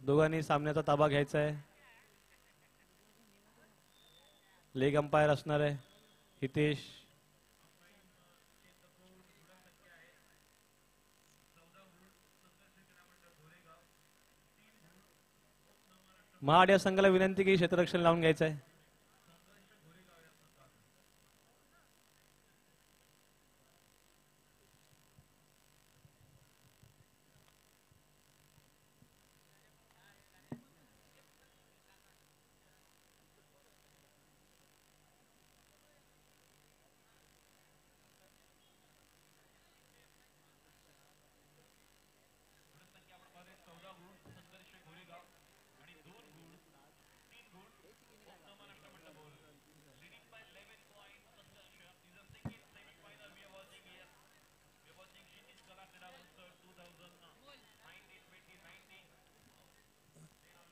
दोघांनी सामन्याचा ताबा घ्यायचा आहे. लेग अंपायर असणार आहे हितेश. महाड या संघाला विनंती की क्षेत्ररक्षण लावून घ्यायचं आहे.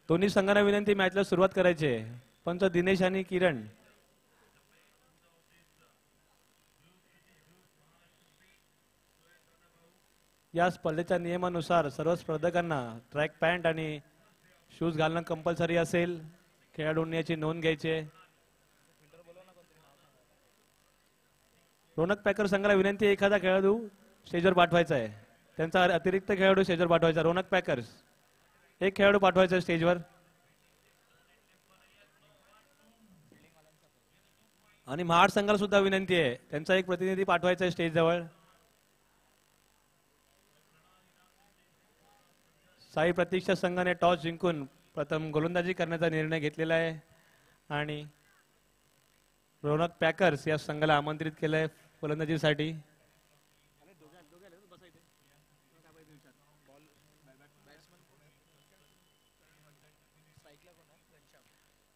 दोन्ही संघांना विनंती मॅचला सुरुवात करायची आहे. पंच दिनेश आणि किरण. या स्पर्धेच्या नियमानुसार सर्व स्पर्धकांना ट्रॅक पॅन्ट आणि शूज घालणं कंपल्सरी असेल. खेळाडूंनी याची नोंद घ्यायची आहे. रोनक पॅकर संघाला विनंती एखादा खेळाडू स्टेजवर पाठवायचा आहे. त्यांचा अतिरिक्त खेळाडू स्टेजवर पाठवायचा. रोनक पॅकर्स एक खेळाडू पाठवायचा स्टेजवर. आणि महाड संघाला सुद्धा विनंती आहे त्यांचा एक प्रतिनिधी पाठवायचा आहे स्टेज जवळ. साई प्रतीक्षा संघाने टॉस जिंकून प्रथम गोलंदाजी करण्याचा निर्णय घेतलेला आहे आणि रोनक पॅकर्स या संघाला आमंत्रित केलंय गोलंदाजीसाठी.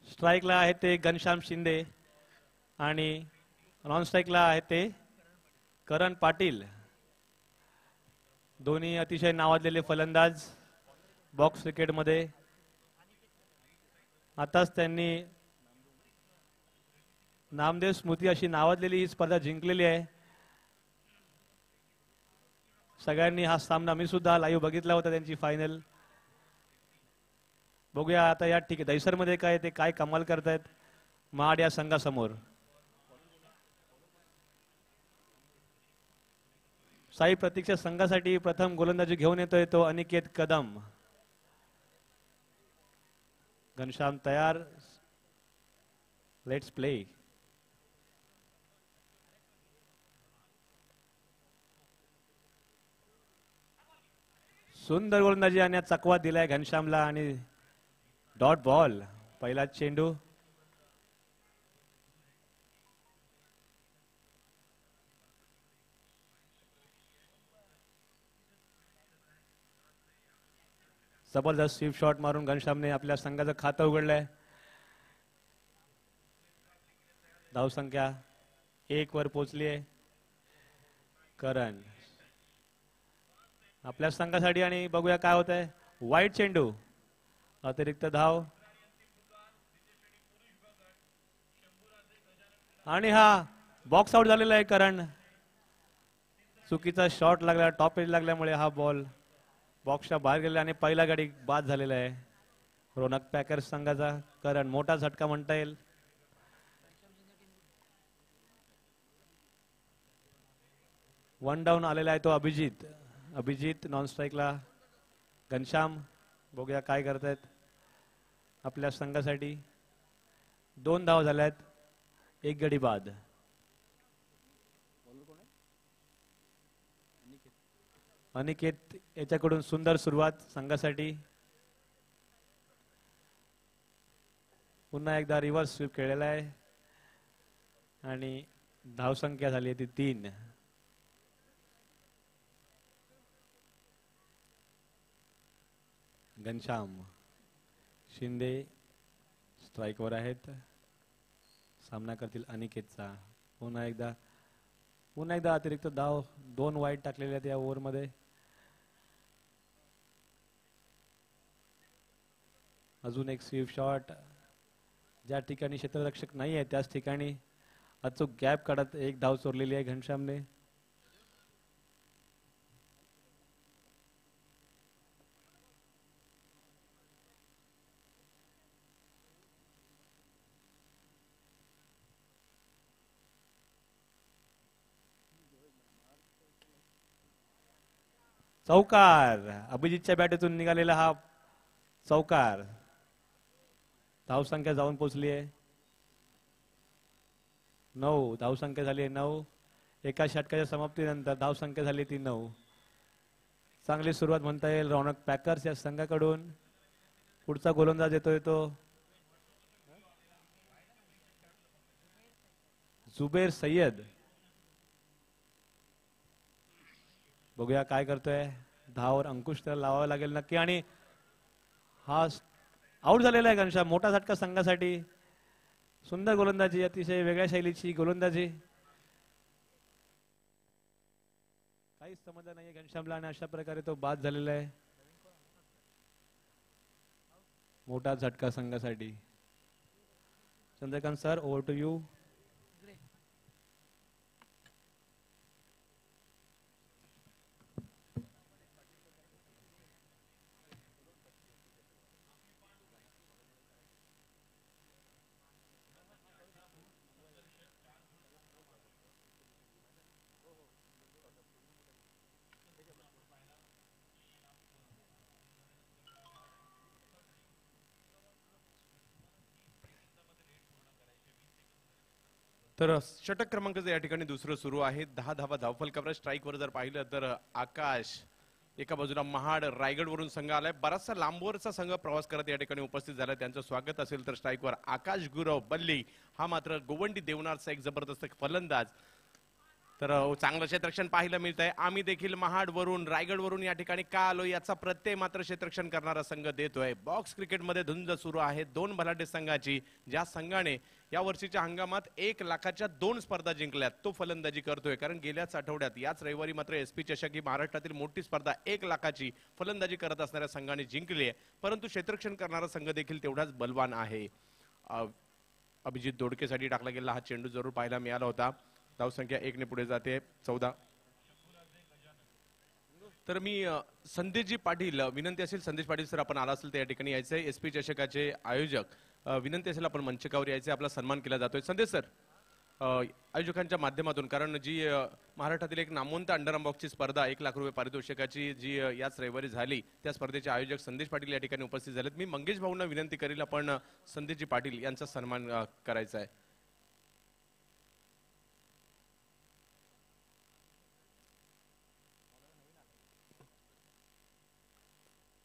स्ट्राईकला आहे ते घनश्याम शिंदे आणि नॉन स्ट्राईकला आहे ते करण पाटील. दोन्ही अतिशय नावाजलेले फलंदाज बॉक्स क्रिकेटमध्ये. आताच त्यांनी नामदेव स्मृती अशी नावाजलेली ही स्पर्धा जिंकलेली आहे. सगळ्यांनी हा सामना मी सुद्धा लाईव्ह बघितला होता त्यांची फायनल. बघूया आता या ठीक आहे दैसरमध्ये काय ते काय कमाल करतायत महाड या संघासमोर. साई प्रतीक्षा संघासाठी प्रथम गोलंदाजी घेऊन येतोय तो अनिकेत कदम. घनश्याम तयार. Let's play. सुंदर गोलंदाजी आणि चकवा दिलाय घनश्यामला आणि डॉट बॉल. पहिला चेंडू. जबरदस्त स्वीप शॉट मारून घनश्यामने आपल्या संघाचं खातं उघडलंय. धावसंख्या 1 वर पोहोचली आहे. करण आपल्या संघासाठी आणि बघूया काय होत आहे. वाईट चेंडू. अतिरिक्त धाव आणि हा बॉक्स आउट झालेला आहे. करण चुकीचा शॉट लागला टॉप एज लागल्यामुळे हा बॉल बॉक्सच्या बाहेर गेला आणि पहिला गडी बाद झालेला आहे रोनक पॅकर्स संघाचा. करण मोठा झटका म्हणता येईल. वन डाऊन आलेला आहे तो अभिजित. अभिजित नॉन स्ट्राईकला. घनश्याम बघूया काय करतायत आपल्या संघासाठी. 2 धाव झाल्यात. 1 गडी बाद. अनिकेत याच्याकडून सुंदर सुरुवात संघासाठी. पुन्हा एकदा रिव्हर्स स्वीप खेळलेला आहे आणि धावसंख्या झाली ती 3. घनश्याम शिंदे स्ट्राईकवर आहेत. सामना करतील अनिकेतचा. पुन्हा एकदा अतिरिक्त धाव. 2 वाईट टाकलेले आहेत या ओव्हरमध्ये. अजून एक स्वीप शॉट. ज्या ठिकाणी क्षेत्ररक्षक नाही आहे त्याच ठिकाणी अचूक गॅप काढत 1 धाव चोरलेली आहे घनश्यामने. चौकार. अभिजितच्या बॅटीतून निघालेला हा चौकार. धावसंख्या जाऊन पोहोचली आहे 9. धावसंख्या झाली आहे 9. एका षटकाच्या समाप्तीनंतर धावसंख्या झाली ती 9. चांगली सुरुवात म्हणता येईल रौनक पॅकर्स या संघाकडून. पुढचा गोलंदाज येतोय तो जुबेर सय्यद. बघूया काय करतोय. धावावर अंकुश तर लावावा लागेल नक्की. आणि हा आउट झालेला आहे घनश्याम. मोठा झटका संघासाठी. सुंदर गोलंदाजी. अतिशय वेगळ्या शैलीची गोलंदाजी. काहीच समजलं नाहीये घनश्यामला आणि अशा प्रकारे तो बाद झालेला आहे. मोठा झटका संघासाठी. Chandrakant sir, over to you. तर षटक क्रमांकाचं या ठिकाणी दुसरं सुरू आहे. 10 धावा धावफलकावर. स्ट्राईकवर जर पाहिलं तर आकाश, एका बाजूला महाड रायगडवरून संघ आलाय. बराचसा लांबवरचा संघ प्रवास करत या ठिकाणी उपस्थित झाला. त्यांचं स्वागत असेल. तर स्ट्राईकवर आकाश गुरव बल्ली, हा मात्र गोवंडी देवनारचा एक जबरदस्त फलंदाज. तर चांगलं क्षेत्ररक्षण पाहायला मिळत आहे. आम्ही देखील महाडवरून रायगडवरून या ठिकाणी का आलो याचा प्रत्यय मात्र क्षेत्ररक्षण करणारा संघ देतोय. बॉक्स क्रिकेटमध्ये धुंद सुरू आहे 2 बलाढ्य संघाची. ज्या संघाने या वर्षीच्या हंगामात 1 लाखाच्या 2 स्पर्धा जिंकल्यात तो फलंदाजी करतोय. कारण गेल्याच आठवड्यात याच रविवारी मात्र एसपी चषक ही महाराष्ट्रातील मोठी स्पर्धा 1 लाखाची फलंदाजी करत असणाऱ्या संघाने जिंकली आहे. परंतु क्षेत्ररक्षण करणारा संघ देखील तेवढाच बलवान आहे. अभिजित दोडकेसाठी टाकला गेला हा चेंडू जरूर पाहायला मिळाला होता. धावसंख्या 1 ने पुढे जाते 14. तर मी संदेशजी पाटील, विनंती असेल संदेश पाटील सर आपण आला असेल तर या ठिकाणी यायचंय. एसपी चषकाचे आयोजक विनंती असेल आपण मंचकावर यायचे. आपला सन्मान केला जातोय. संदेश सर, आयोजकांच्या माध्यमातून, कारण जी महाराष्ट्रातील एक नामवंत अंडरआर्म बॉक्सची स्पर्धा 1 लाख रुपये पारितोषिकाची जी याच रविवारी झाली, त्या स्पर्धेचे आयोजक संदेश पाटील या ठिकाणी उपस्थित झालेत. मी मंगेश भाऊंना विनंती करेल आपण संदेशजी पाटील यांचा सन्मान करायचा आहे.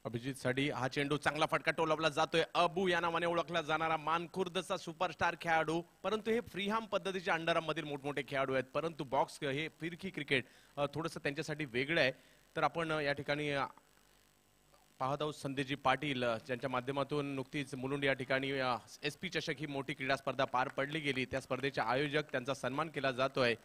अभिजित साठी हा चेंडू चांगला फटका टोलवला जातोय. अबू या नावाने ओळखला जाणारा मानखुर्दचा सुपरस्टार खेळाडू. परंतु हे फ्रीहाम पद्धतीचे अंडरआर्म मधील मोठमोठे खेळाडू आहेत. परंतु बॉक्स हे फिरकी क्रिकेट थोडंसं त्यांच्यासाठी वेगळं आहे. तर आपण या ठिकाणी पाहत आहोत संदेशजी पाटील ज्यांच्या माध्यमातून नुकतीच मुलुंड या ठिकाणी एसपी चषक ही मोठी क्रीडा स्पर्धा पार पडली गेली. त्या स्पर्धेचे आयोजक त्यांचा सन्मान केला जातोय.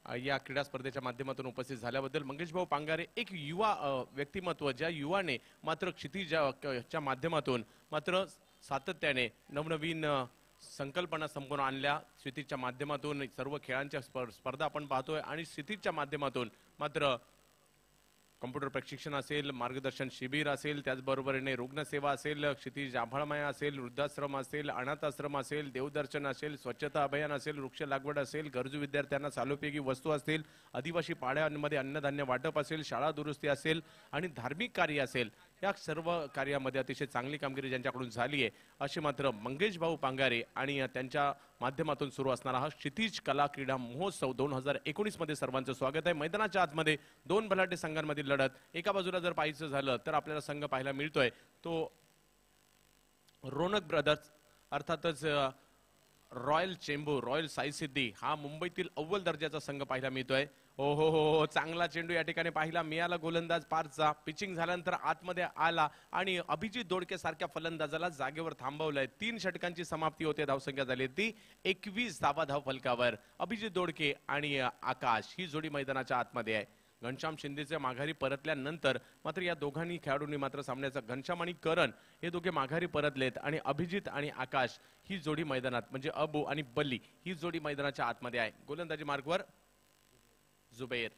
या क्रीडा स्पर्धेच्या माध्यमातून उपस्थित झाल्याबद्दल मंगेश भाऊ पांगारे, एक युवा व्यक्तिमत्व, ज्या युवाने मात्र क्षितिजाच्या माध्यमातून मात्र सातत्याने नवनवीन संकल्पना समोर आणल्या. क्षितिजच्या माध्यमातून सर्व खेळांच्या स्पर्धा आपण पाहतोय आणि क्षितिजच्या माध्यमातून मात्र कॉम्प्युटर प्रशिक्षण असेल, मार्गदर्शन शिबिर असेल, त्याचबरोबरीने रुग्णसेवा असेल, क्षितिज आभाळमाया असेल, वृद्धाश्रम असेल, अनाथाश्रम असेल, देवदर्शन असेल, स्वच्छता अभियान असेल, वृक्ष लागवड असेल, गरजू विद्यार्थ्यांना चालोपयोगी वस्तू असतील, आदिवासी पाड्यांमध्ये अन्नधान्य वाटप असेल, शाळा दुरुस्ती असेल आणि धार्मिक कार्य असेल, या सर्व कार्यामध्ये अतिशय चांगली कामगिरी ज्यांच्याकडून झाली आहे असे मात्र मंगेश भाऊ पांगारे आणि त्यांच्या माध्यमातून सुरू असणारा हा क्षितिज कला क्रीडा महोत्सव 2019 मध्ये सर्वांचं स्वागत आहे. मैदानाच्या आतमध्ये 2 बलाढ्य संघांमधील लढत. एका बाजूला जर पाहायचं झालं तर आपल्याला संघ पाहायला मिळतोय तो रोनक ब्रदर्स, अर्थातच रॉयल चेंबूर, रॉयल साई सिद्धी हा मुंबईतील अव्वल दर्जाचा संघ पाहायला मिळतोय. हो हो हो, चांगला चेंडू या ठिकाणी पाहायला मिळाला. गोलंदाज पारचा पिचिंग झाल्यानंतर आतमध्ये आला आणि अभिजित दोडके सारख्या फलंदाजाला जागेवर थांबवलंय. 3 षटकांची समाप्ती होते. धावसंख्या झाली ती 21 धावा धाव फलकावर. अभिजित दोडके आणि आकाश ही जोडी मैदानाच्या आतमध्ये आहे. घनश्याम शिंदेच्या माघारी परतल्यानंतर मात्र या दोघांनी खेळाडूंनी मात्र सामन्याचा, घनश्याम आणि करण हे दोघे माघारी परतलेत आणि अभिजित आणि आकाश ही जोडी मैदानात, म्हणजे अबू आणि बल्ली ही जोडी मैदानाच्या आतमध्ये आहे. गोलंदाजी मार्गवर जुबैर.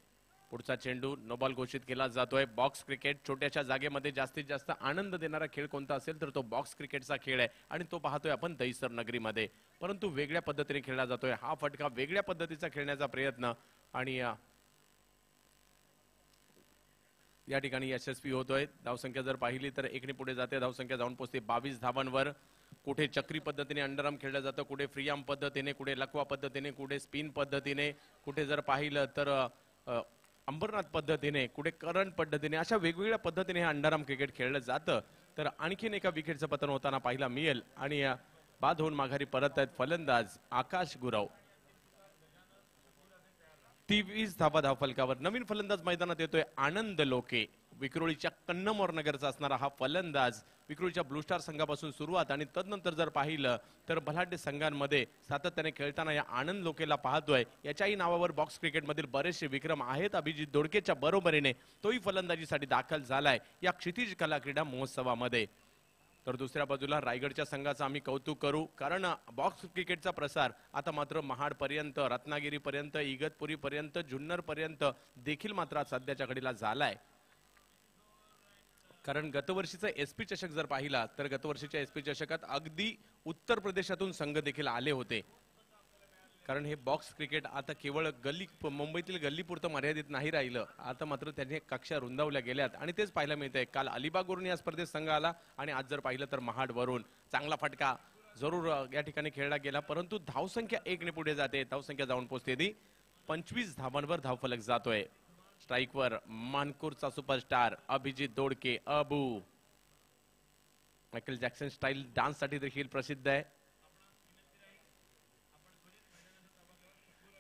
पुढचा चेंडू नो बॉल घोषित केला जातोय. बॉक्स क्रिकेट, छोट्याशा जागेमध्ये जास्तीत जास्त आनंद देणारा खेळ कोणता असेल तर तो बॉक्स क्रिकेटचा खेळ आहे आणि तो पाहतोय आपण दहिसर नगरीमध्ये. परंतु वेगळ्या पद्धतीने खेळला जातोय हा फटका, वेगळ्या पद्धतीचा खेळण्याचा प्रयत्न आणि या ठिकाणी यशस्वी होतोय. धावसंख्या जर पाहिली तर 1 ने पुढे जाते. धावसंख्या जाऊन पोहोचते 22 धावांवर. कुठे चक्री पद्धतीने अंडरआर्म खेळलं जातं, कुठे फ्रीआर्म पद्धतीने, कुठे लकवा पद्धतीने, कुठे स्पिन पद्धतीने, कुठे जर पाहिलं तर अंबरनाथ पद्धतीने, कुठे करंट पद्धतीने, अशा वेगवेगळ्या पद्धतीने हे अंडरआर्म क्रिकेट खेळलं जातं. तर आणखीन एका विकेटचं पतन होताना पाहायला मिळेल आणि बाद होऊन माघारी परत आहेत फलंदाज आकाश गुरव. 23 धावा धावफलकावर. नवीन फलंदाज मैदानात येतोय आनंद लोके. विक्रोळीच्या कन्नमोर नगरचा असणारा हा फलंदाज. विक्रोळीच्या ब्लू स्टार संघापासून सुरुवात आणि तदनंतर जर पाहिलं तर बलाढ्य संघांमध्ये सातत्याने खेळताना या आनंद लोकेला पाहतोय. याच्याही नावावर बॉक्स क्रिकेटमधील बरेचसे विक्रम आहेत. अभिजित दोडकेच्या बरोबरीने तोही फलंदाजीसाठी दाखल झालाय या क्षितिज कला क्रीडा महोत्सवामध्ये. तर दुसऱ्या बाजूला रायगडच्या संघाचं आम्ही कौतुक करू, कारण बॉक्स क्रिकेटचा प्रसार आता मात्र महाड पर्यंत, रत्नागिरी पर्यंत, इगतपुरी पर्यंत, जुन्नर पर्यंत देखील मात्र सध्याच्या घडीला झालाय. कारण गतवर्षीचा एसपी चषक जर पाहिला तर गतवर्षीच्या एसपी चषकात अगदी उत्तर प्रदेशातून संघ देखील आले होते. कारण हे बॉक्स क्रिकेट आता केवळ मुंबईतील गल्लीपुरतं मर्यादित नाही राहिलं. आता मात्र त्याने कक्षा रुंदावल्या गेल्यात आणि तेच पाहायला मिळतंय. काल अलिबागवरून या स्पर्धेत संघ आला आणि आज जर पाहिलं तर महाडवरून चांगला फटका जरूर या ठिकाणी खेळला गेला, परंतु धावसंख्या 1 ने पुढे जाते. धावसंख्या जाऊन पोहोचते ती 25 धावांवर धावफलक जातोय. स्ट्राईकवर मानकुरचा superstar Abhijit Dodke Abu. Michael Jackson style dance साठी देखील प्रसिद्ध आहे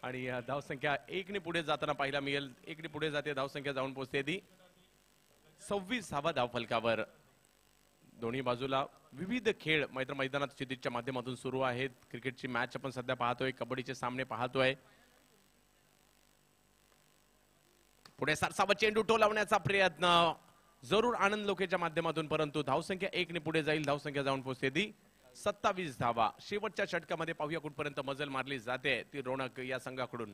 आणि धावसंख्या 1 ने पुढे जाताना पाहायला मिळेल. 1 ने पुढे जाते. धावसंख्या जाऊन पोहोचते ती 26 धावा धावफलकावर. दोन्ही बाजूला विविध खेळ मैदानात क्षितिजच्या माध्यमातून सुरू आहेत. क्रिकेटची मॅच आपण सध्या पाहतोय, कबड्डीचे सामने पाहतोय. पुढे सरसावा चेंडू टोलावण्याचा प्रयत्न जरूर आनंद लोकेच्या माध्यमातून, परंतु धावसंख्या 1 ने पुढे जाईल. धावसंख्या जाऊन पोहोचते ती 27 धावा. शेवटच्या षटकामध्ये पाहूया कुठपर्यंत मजल मारली जाते ती रोणक या संघाकडून.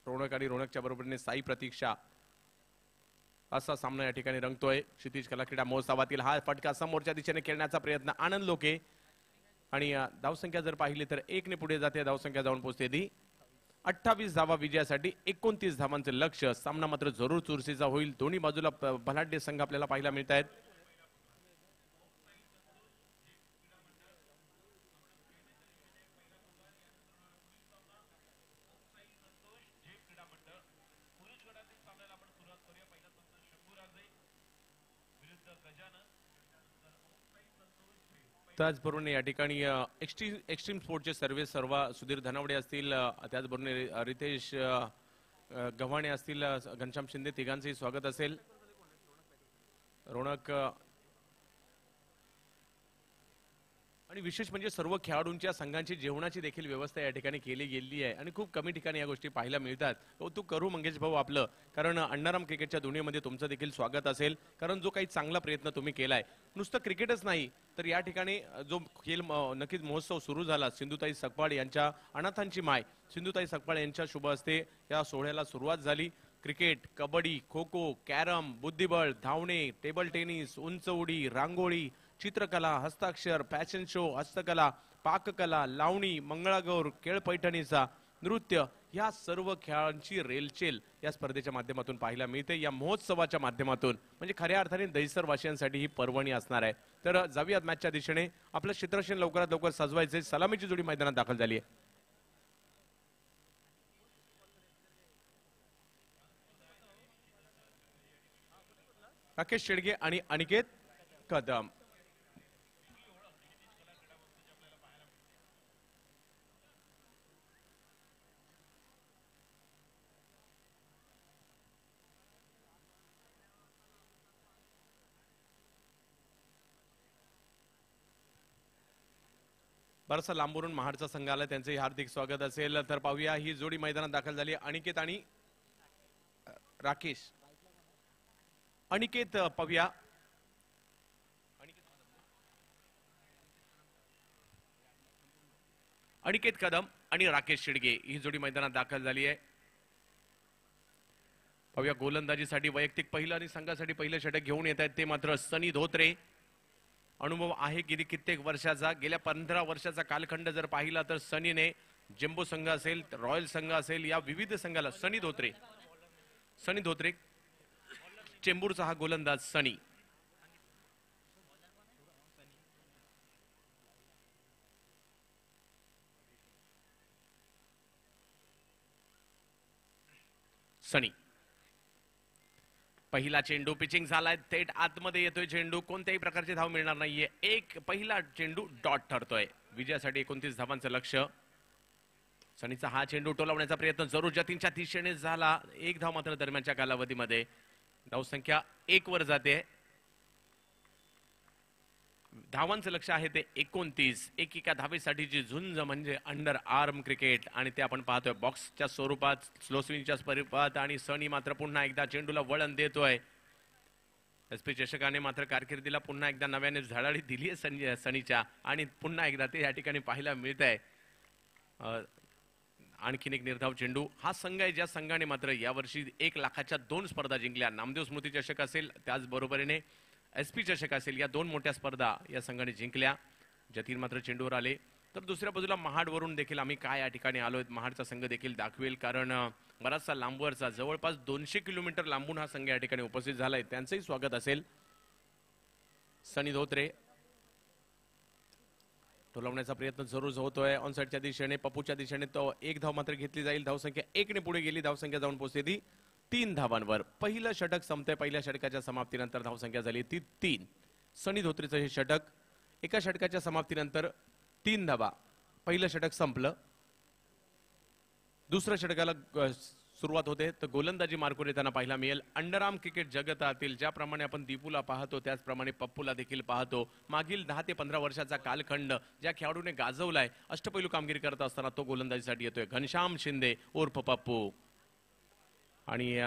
रोणक आणि रोणकच्या बरोबरीने साई प्रतीक्षा असा सामना या ठिकाणी रंगतोय. क्षितिज कला क्रीडा महोत्सवातील हा फटका समोरच्या दिशेने खेळण्याचा प्रयत्न आनंद लोके आणि धावसंख्या जर पाहिली तर 1 ने पुढे जाते. धावसंख्या जाऊन पोहोचते ती 28 धावा विजयासाठी 29 धावांचे लक्ष. सामना मात्र जरूर चुरशीचा होईल. दोन्ही बाजूला बलाढ्य संघ आपल्याला पाहायला मिळत आहेत. त्याचबरोबर या ठिकाणी एक्स्ट्रीम स्पोर्टचे सर्व सुधीर धनावडे असतील, त्याचबरोबर रितेश गव्हाणे असतील, घनश्याम शिंदे, तिघांचंही स्वागत असेल. रोणक आणि विशेष म्हणजे सर्व खेळाडूंच्या संघांची जेवणाची देखील व्यवस्था या ठिकाणी केली गेलेली आहे आणि खूप कमी ठिकाणी या गोष्टी पाहायला मिळतात. कौतुक करू मंगेश भाऊ आपलं, कारण अंडरआर्म क्रिकेटच्या दुनियेमध्ये तुमचं देखील स्वागत असेल. कारण जो काही चांगला प्रयत्न तुम्ही केलाय, नुसतं क्रिकेटच नाही तर या ठिकाणी जो खेळ नक्कीच महोत्सव सुरू झाला, सिंधुताई सकपाळ यांच्या अनाथांची माय सिंधुताई सकपाळ यांच्या शुभ हस्ते या सोहळ्याला सुरुवात झाली. क्रिकेट, कबड्डी, खो खो, कॅरम, बुद्धिबळ, धावणे, टेबल टेनिस, उंच उडी, रांगोळी, चित्रकला, हस्ताक्षर, फॅशन शो, हस्तकला, पाककला, लावणी, मंगळागौर, खेळ पैठणीचा, नृत्य, या सर्व खेळांची रेलचेल या स्पर्धेच्या माध्यमातून पाहायला मिळते. या महोत्सवाच्या माध्यमातून म्हणजे खऱ्या अर्थाने दहिसर वासियांसाठी ही पर्वणी असणार आहे. तर जाऊयात मॅचच्या दिशेने. आपलं क्षेत्ररक्षण लवकरात लवकर सजवायचे. सलामीची जोडी मैदानात दाखल झाली आहे. राकेश शेडगे आणि अनिकेत कदम. बरंचसं लांबून महाडचा संघ आला, त्यांचे हार्दिक स्वागत असेल. तर पाहूया ही जोडी मैदानात दाखल झाली. अनिकेत आणि राकेश. अनिकेत पाहूया. अनिकेत कदम आणि राकेश शेडगे ही जोडी मैदानात दाखल झाली आहे. पाहूया गोलंदाजीसाठी वैयक्तिक पहिलं आणि संघासाठी पहिलं षटक घेऊन येत आहेत ते मात्र सनी धोत्रे. अनुभव आहे किती कित्येक वर्षाचा. गेल्या 15 वर्षाचा कालखंड जर पाहिला तर सनीने जम्बो संघ असेल, रॉयल संघ असेल, या विविध संघाला सनी धोत्रे चेंबूरचा हा गोलंदाज सनी. सनी पहिला चेंडू पिचिंग झालाय, थेट आतमध्ये येतोय चेंडू, कोणत्याही प्रकारची धाव मिळणार नाहीये. एक पहिला चेंडू डॉट ठरतोय. विजयासाठी 29 धावांचं लक्ष्य. सनीचा हा चेंडू टोलवण्याचा प्रयत्न जरूर जतीनच्या दिशेने झाला. एक धाव मात्र दरम्यानच्या कालावधीमध्ये. धावसंख्या 1 वर जाते. धावांचं लक्ष आहे ते 29. एका धावेसाठीची झुंज म्हणजे अंडर आर्म क्रिकेट, आणि ते आपण पाहतोय बॉक्सच्या स्वरूपात, स्लो स्विंगच्या स्वरूपात. आणि सनी मात्र पुन्हा एकदा चेंडूला वळण देतोय. एसपी चषकाने मात्र कारकिर्दीला पुन्हा एकदा नव्याने झळाळी दिली आहे सनीच्या, आणि पुन्हा एकदा ते या ठिकाणी पाहायला मिळत आहे. आणखीन एक निर्धाव चेंडू. हा संघ आहे ज्या संघाने मात्र यावर्षी 1 लाखाच्या 2 स्पर्धा जिंकल्या. नामदेव स्मृती चषक असेल, त्याचबरोबरीने एसपी चषक असेल, या 2 मोठ्या स्पर्धा या संघाने जिंकल्या. जतीन मात्र चेंडूवर आले. तर दुसऱ्या बाजूला महाडवरून देखील आम्ही काय या ठिकाणी आलोय, महाडचा संघ देखील दाखवेल, कारण बराचसा लांबवरचा, जवळपास 200 किलोमीटर लांबून हा संघ या ठिकाणी उपस्थित झालाय. त्यांचंही स्वागत असेल. सनी धोत्रे टोलवण्याचा प्रयत्न जरूर होतोय ऑनसाइडच्या दिशेने, पप्पूच्या दिशेने. तो एक धाव मात्र घेतली जाईल. धावसंख्या 1 ने पुढे गेली. धावसंख्या जाऊन पोहोचली ती 3 धावांवर. पहिलं षटक संपतंय. पहिल्या षटकाच्या समाप्तीनंतर धावसंख्या झाली ती 3. सनी धोत्रेचं हे षटक. एका षटकाच्या समाप्तीनंतर 3 धावा. पहिलं षटक संपलं. दुसऱ्या षटकाला सुरुवात होते, तर गोलंदाजी मार्कून येताना पाहायला मिळेल. अंडरआर्म क्रिकेट जगतातील ज्याप्रमाणे आपण दीपूला पाहतो, त्याचप्रमाणे पप्पूला देखील पाहतो. मागील 10 ते 15 वर्षाचा कालखंड ज्या खेळाडूने गाजवलाय, अष्टपैलू कामगिरी करत असताना तो गोलंदाजीसाठी येतोय. घनश्याम शिंदे उर्फ पप्पू. आणि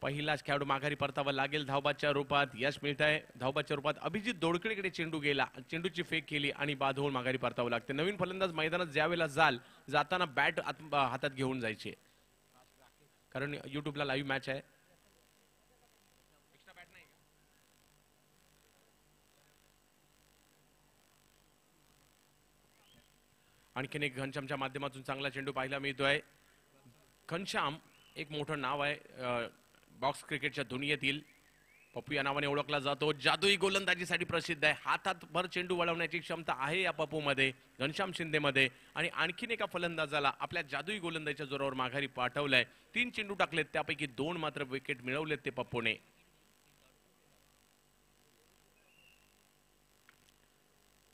पहिलाच खेळाडू माघारी परतावा लागेल. धावबादच्या रूपात यश मिळत आहे. धावबादच्या रूपात अभिजित दोडकडेकडे चेंडू गेला, चेंडूची फेक केली आणि बाद होऊन माघारी परतावं लागते. नवीन फलंदाज मैदानात ज्यावेळेला जाताना बॅट हातात घेऊन जायचे, कारण युट्यूबला लाईव्ह मॅच आहे. आणखीन एक घनश्यामच्या माध्यमातून चांगला चेंडू पाहायला मिळतोय. घनश्याम एक मोठं नाव आहे बॉक्स क्रिकेटच्या दुनियेतील. पप्पू या नावाने ओळखला जातो. जादुई गोलंदाजीसाठी प्रसिद्ध आहे. हातात भर चेंडू वळवण्याची क्षमता आहे या पप्पूमध्ये, घनश्याम शिंदेमध्ये. आणि आणखीन एका फलंदाजाला आपल्या जादुई गोलंदाजीच्या जोरावर माघारी पाठवलंय. 3 चेंडू टाकलेत, त्यापैकी 2 मात्र विकेट मिळवलेत ते पप्पूने.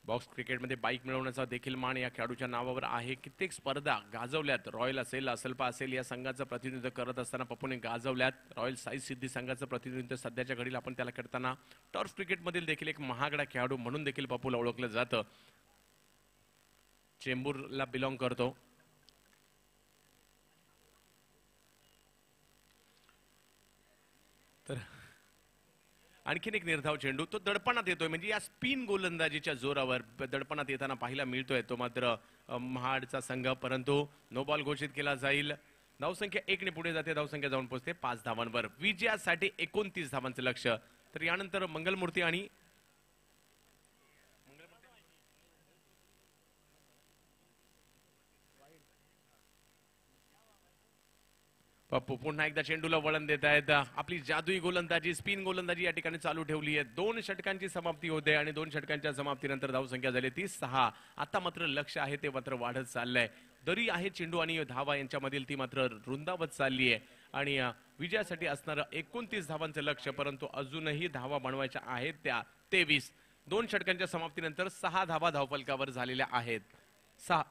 बॉक्स क्रिकेटमध्ये बाईक मिळवण्याचा देखील मान या खेळाडूच्या नावावर आहे. कित्येक स्पर्धा गाजवल्यात. रॉयल असेल, असलपा असेल, या संघाचं प्रतिनिधित्व करत असताना पप्पूने गाजवल्यात. रॉयल साई सिद्धी संघाचं प्रतिनिधित्व सध्याच्या घडीला आपण त्याला करताना. टर्फ क्रिकेटमधील देखील एक महागडा खेळाडू म्हणून देखील पप्पूला ओळखलं जातं. चेंबूरला बिलॉंग करतो. तर आणखीन एक निर्धाव चेंडू, तो दडपणात येतोय, म्हणजे या स्पिन गोलंदाजीच्या जोरावर दडपणात येताना पाहायला मिळतोय तो मात्र महाडचा संघ. परंतु नो बॉल घोषित केला जाईल. धावसंख्या 1 ने पुढे जाते. धावसंख्या जाऊन पोहोचते 5 धावांवर. विजयासाठी 29 धावांचं लक्ष्य. तर यानंतर मंगलमूर्ती आणि पप्पू पुन्हा एकदा चेंडूला वळण देत आहेत. आपली जादुई गोलंदाजी, स्पिन गोलंदाजी या ठिकाणी चालू ठेवली आहे. 2 षटकांची समाप्ती होते आणि 2 षटकांच्या समाप्तीनंतर धावसंख्या झाली ती 6. आता मात्र लक्ष आहे ते मात्र वाढत चाललंय. दरी आहे चेंडू आणि धावा यांच्यामधील, ती मात्र रुंदावत चालली आहे. आणि विजयासाठी असणारं 29 धावांचं लक्ष्य, परंतु अजूनही धावा बनवायच्या आहेत त्या 23. 2 षटकांच्या समाप्तीनंतर 6 धावा धावफलकावर झालेल्या आहेत. 6.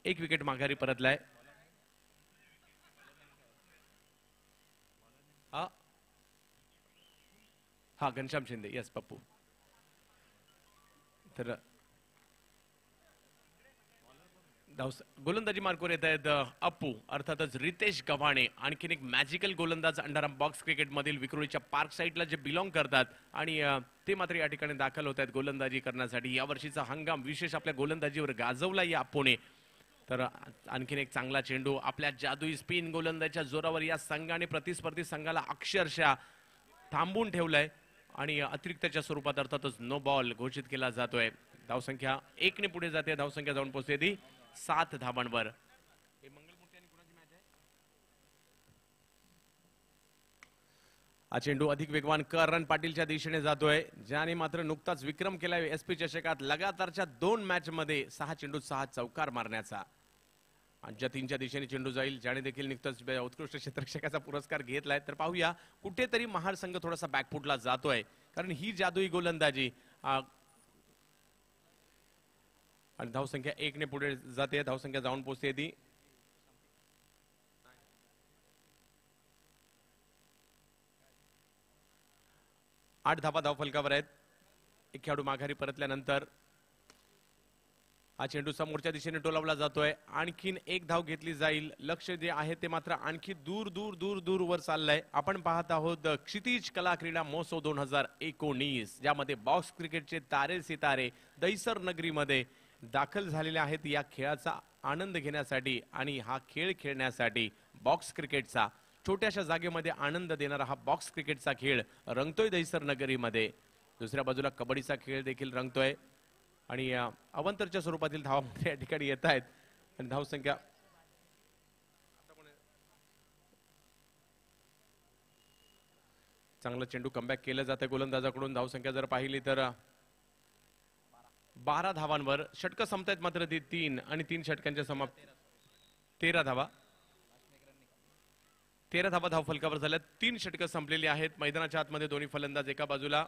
1 विकेट माघारी परतलाय. हा घनश्याम शिंदे, यस पप्पू. तर गोलंदाजी मार्कवर येत आहेत अप्पू, अर्थातच रितेश गव्हाणे. आणखीन एक मॅजिकल गोलंदाज अंडरआर्म बॉक्स क्रिकेट मधील विक्रोळीच्या पार्क साईडला जे बिलॉंग करतात, आणि ते मात्र या ठिकाणी दाखल होत आहेत गोलंदाजी करण्यासाठी. या वर्षीचा हंगाम विशेष आपल्या गोलंदाजीवर गाजवला या अप्पूने. तर आणखीन एक चांगला चेंडू आपल्या जादुई स्पिन गोलंदाजीच्या जोरावर या संघाने प्रतिस्पर्धी संघाला अक्षरशः थांबून ठेवलंय, आणि अतिरिक्तच्या स्वरूपात अर्थातच नो बॉल घोषित केला जातोय. धावसंख्या 1 ने पुढे जाते. धावसंख्या जाऊन पोहोचते ती 7 धावांवर. हा चेंडू अधिक वेगवान करण पाटीलच्या दिशेने जातोय, ज्याने मात्र नुकताच विक्रम केलाय एसपी चषकात लगातारच्या 2 मॅच मध्ये 6 चेंडू 6 चौकार मारण्याचा. आणि तीनच्या दिशेने चेंडू जाईल, ज्याने देखील नुकताच उत्कृष्ट क्षेत्ररक्षकाचा पुरस्कार घेतलाय. तर पाहूया, कुठेतरी महार संघ थोडासा बॅकफुटला जातोय, कारण ही जादुई गोलंदाजी आणि धावसंख्या 1 ने पुढे जाते. धावसंख्या जाऊन पोहोचते ती 8 धावा धावफलकावर आहेत. एक खेळाडू माघारी परतल्यानंतर हा चेंडू समोरच्या दिशेने टोलावला जातोय. आणखीन एक धाव घेतली जाईल. लक्ष जे आहे ते मात्र आणखी दूर दूर दूर दूर वर चाललंय. आपण पाहत आहोत क्षितिज कला क्रीडा महोत्सव 2019, ज्यामध्ये बॉक्स क्रिकेटचे तारे सितारे दहिसर नगरीमध्ये दाखल झालेले आहेत या खेळाचा आनंद घेण्यासाठी आणि हा खेळ खेळण्यासाठी. बॉक्स क्रिकेटचा छोट्याशा जागेमध्ये आनंद देणारा हा बॉक्स क्रिकेटचा खेळ रंगतोय दहिसर नगरीमध्ये. दुसऱ्या बाजूला कबड्डीचा खेळ देखील रंगतोय आणि अवंतरच्या स्वरूपातील धावा या ठिकाणी येत आहेत. आणि धावसंख्या चांगलं चेंडू कमबॅक केलं जातं गोलंदाजाकडून. धावसंख्या जर पाहिली तर 12 धावांवर षटकं संपतायत मात्र ती 3 आणि 3 षटकांच्या समाप्त 13 धावा. 13 धावा धावफलकावर झाल्या. 3 षटकं संपलेली आहेत. मैदानाच्या आतमध्ये दोन्ही फलंदाज एका बाजूला.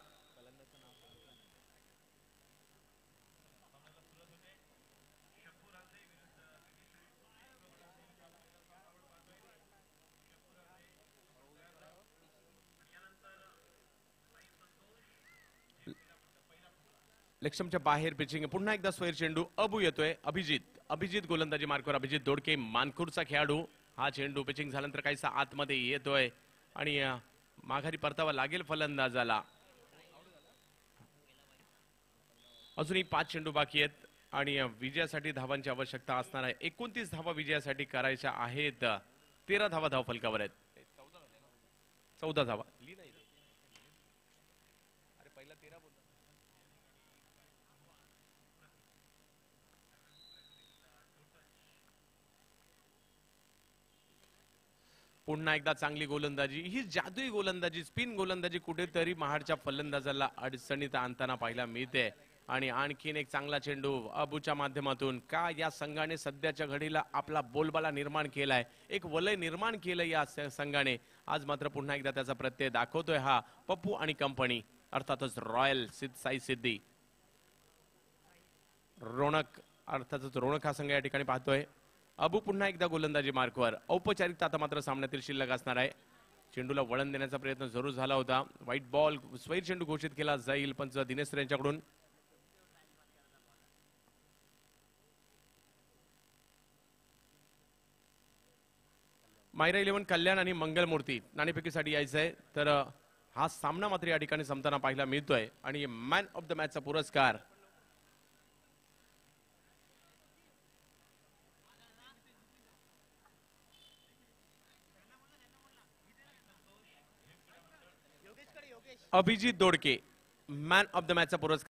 लक्ष्मच्या बाहेर पिचिंग. पुन्हा एकदा स्वैर चेंडू. अबू येतोय. अभिजित गोलंदाजी मार्कवर. अभिजित दोडके मानखुर्दचा खेळाडू. हा चेंडू पिचिंग झाल्यानंतर काहीसा आतमध्ये येतोय आणि माघारी परतावा लागेल फलंदाजाला. अजूनही 5 चेंडू बाकी आहेत आणि विजयासाठी धावांची आवश्यकता असणार आहे. 29 धावा विजयासाठी करायच्या आहेत. 13 धावा धावफलकावर आहेत. 14 धावा. पुन्हा एकदा चांगली गोलंदाजी. ही जादुई गोलंदाजी, स्पिन गोलंदाजी कुठेतरी महाडच्या फलंदाजाला अडचणीत आणताना पाहायला मिळते. आणि आणखीन एक चांगला चेंडू अबूच्या माध्यमातून. का या संघाने सध्याच्या घडीला आपला बोलबाला निर्माण केलाय, एक वलय निर्माण केलं या संघाने. आज मात्र पुन्हा एकदा त्याचा प्रत्यय दाखवतोय हा पप्पू आणि कंपनी, अर्थातच रॉयल साई सिद्धी. रोणक हा संघ या ठिकाणी पाहतोय. अबू पुन्हा एकदा गोलंदाजी मार्कवर. औपचारिकता आता मात्र सामन्यातील शिल्लक असणार आहे. चेंडूला वळण देण्याचा प्रयत्न जरूर झाला होता. व्हाईट बॉल, स्वैर चेंडू घोषित केला जाईल पंच दिनेश सर यांच्याकडून. मायरा 11 कल्याण आणि मंगलमूर्ती नाणेफेकीसाठी यायचंय. तर हा सामना मात्र या ठिकाणी संपताना पाहायला मिळतोय आणि मॅन ऑफ द मॅचचा पुरस्कार अभिजित दोडके. मॅन ऑफ द मॅचचा पुरस्कार